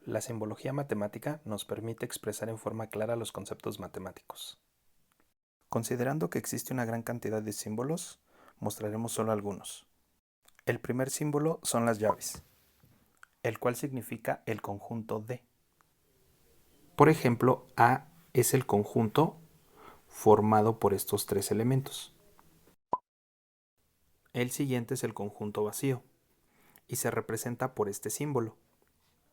La simbología matemática nos permite expresar en forma clara los conceptos matemáticos. Considerando que existe una gran cantidad de símbolos, mostraremos solo algunos. El primer símbolo son las llaves, el cual significa el conjunto de. Por ejemplo, A es el conjunto formado por estos tres elementos. El siguiente es el conjunto vacío y se representa por este símbolo.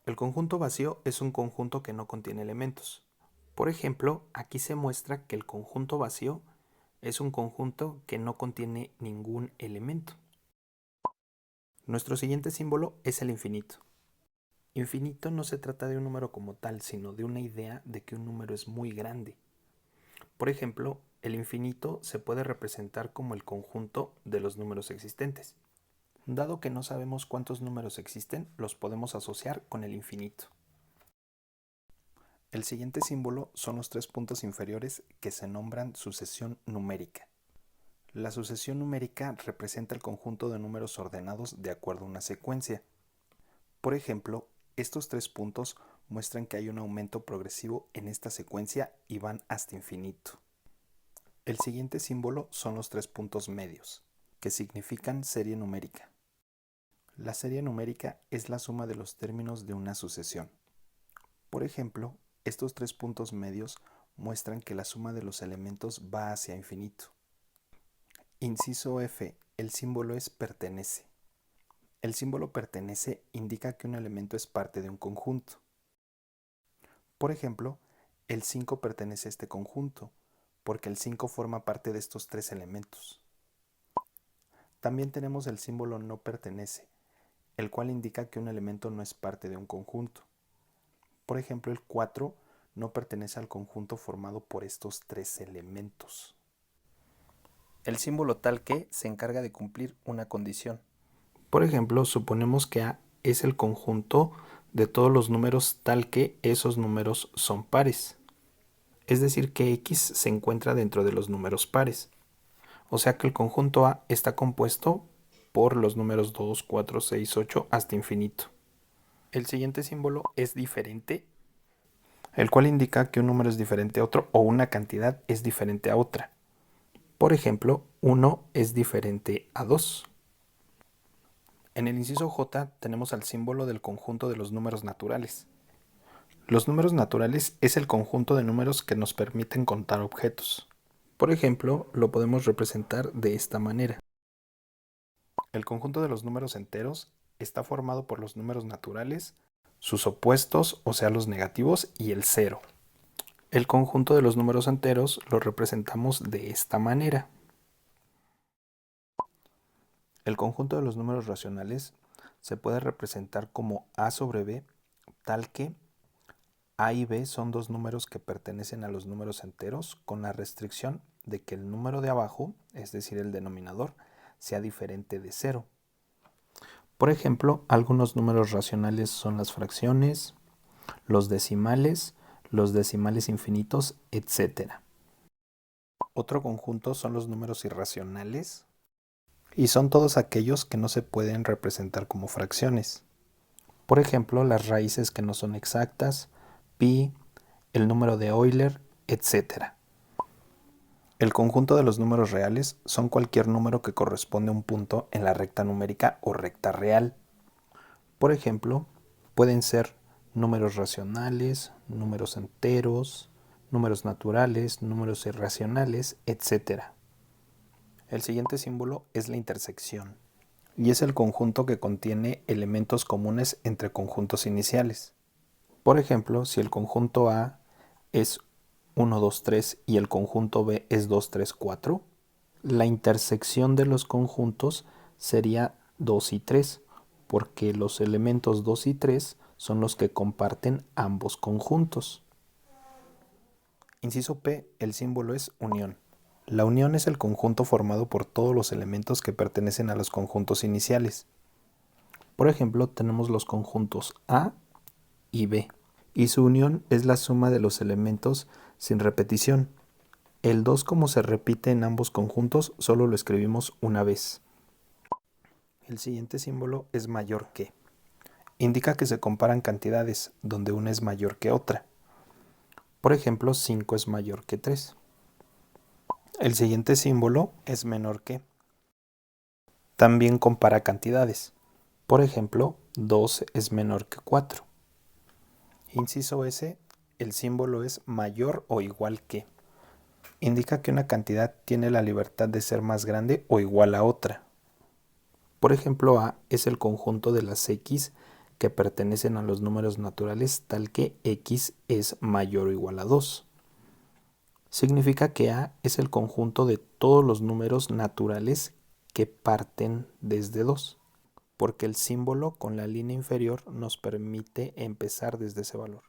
El conjunto vacío es un conjunto que no contiene elementos. Por ejemplo, aquí se muestra que el conjunto vacío es un conjunto que no contiene ningún elemento. Nuestro siguiente símbolo es el infinito. Infinito no se trata de un número como tal, sino de una idea de que un número es muy grande. Por ejemplo, el infinito se puede representar como el conjunto de los números existentes. Dado que no sabemos cuántos números existen, los podemos asociar con el infinito. El siguiente símbolo son los tres puntos inferiores que se nombran sucesión numérica. La sucesión numérica representa el conjunto de números ordenados de acuerdo a una secuencia. Por ejemplo, estos tres puntos muestran que hay un aumento progresivo en esta secuencia y van hasta infinito. El siguiente símbolo son los tres puntos medios, que significan serie numérica. La serie numérica es la suma de los términos de una sucesión. Por ejemplo, estos tres puntos medios muestran que la suma de los elementos va hacia infinito. Inciso F. El símbolo es pertenece. El símbolo pertenece indica que un elemento es parte de un conjunto. Por ejemplo, el 5 pertenece a este conjunto, porque el 5 forma parte de estos tres elementos. También tenemos el símbolo no pertenece, el cual indica que un elemento no es parte de un conjunto. Por ejemplo, el 4 no pertenece al conjunto formado por estos tres elementos. El símbolo tal que se encarga de cumplir una condición. Por ejemplo, suponemos que A es el conjunto de todos los números tal que esos números son pares. Es decir, que X se encuentra dentro de los números pares. O sea que el conjunto A está compuesto por los números 2, 4, 6, 8 hasta infinito. El siguiente símbolo es diferente, el cual indica que un número es diferente a otro o una cantidad es diferente a otra. Por ejemplo, 1 es diferente a 2. En el inciso J tenemos al símbolo del conjunto de los números naturales. Los números naturales es el conjunto de números que nos permiten contar objetos. Por ejemplo, lo podemos representar de esta manera. El conjunto de los números enteros está formado por los números naturales, sus opuestos, o sea los negativos, y el cero. El conjunto de los números enteros lo representamos de esta manera. El conjunto de los números racionales se puede representar como A sobre B, tal que A y B son dos números que pertenecen a los números enteros, con la restricción de que el número de abajo, es decir, el denominador, sea diferente de cero. Por ejemplo, algunos números racionales son las fracciones, los decimales infinitos, etc. Otro conjunto son los números irracionales, y son todos aquellos que no se pueden representar como fracciones. Por ejemplo, las raíces que no son exactas, pi, el número de Euler, etc. El conjunto de los números reales son cualquier número que corresponde a un punto en la recta numérica o recta real. Por ejemplo, pueden ser números racionales, números enteros, números naturales, números irracionales, etc. El siguiente símbolo es la intersección, y es el conjunto que contiene elementos comunes entre conjuntos iniciales. Por ejemplo, si el conjunto A es 1, 2, 3 y el conjunto B es 2, 3, 4, la intersección de los conjuntos sería 2 y 3, porque los elementos 2 y 3 son los que comparten ambos conjuntos. Inciso P, el símbolo es unión. La unión es el conjunto formado por todos los elementos que pertenecen a los conjuntos iniciales. Por ejemplo, tenemos los conjuntos A y B, y su unión es la suma de los elementos sin repetición. El 2, como se repite en ambos conjuntos, solo lo escribimos una vez. El siguiente símbolo es mayor que. Indica que se comparan cantidades donde una es mayor que otra. Por ejemplo, 5 es mayor que 3. El siguiente símbolo es menor que. También compara cantidades. Por ejemplo, 2 es menor que 4. Inciso S, el símbolo es mayor o igual que. Indica que una cantidad tiene la libertad de ser más grande o igual a otra. Por ejemplo, A es el conjunto de las X que pertenecen a los números naturales tal que X es mayor o igual a 2. Significa que A es el conjunto de todos los números naturales que parten desde 2, porque el símbolo con la línea inferior nos permite empezar desde ese valor.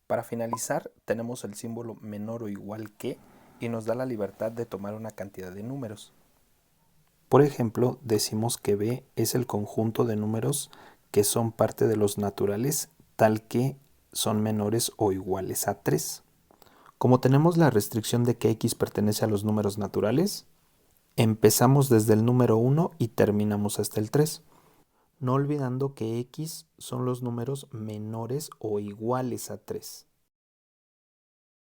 Para finalizar, tenemos el símbolo menor o igual que y nos da la libertad de tomar una cantidad de números. Por ejemplo, decimos que B es el conjunto de números que son parte de los naturales tal que son menores o iguales a 3. Como tenemos la restricción de que X pertenece a los números naturales, empezamos desde el número 1 y terminamos hasta el 3, no olvidando que X son los números menores o iguales a 3.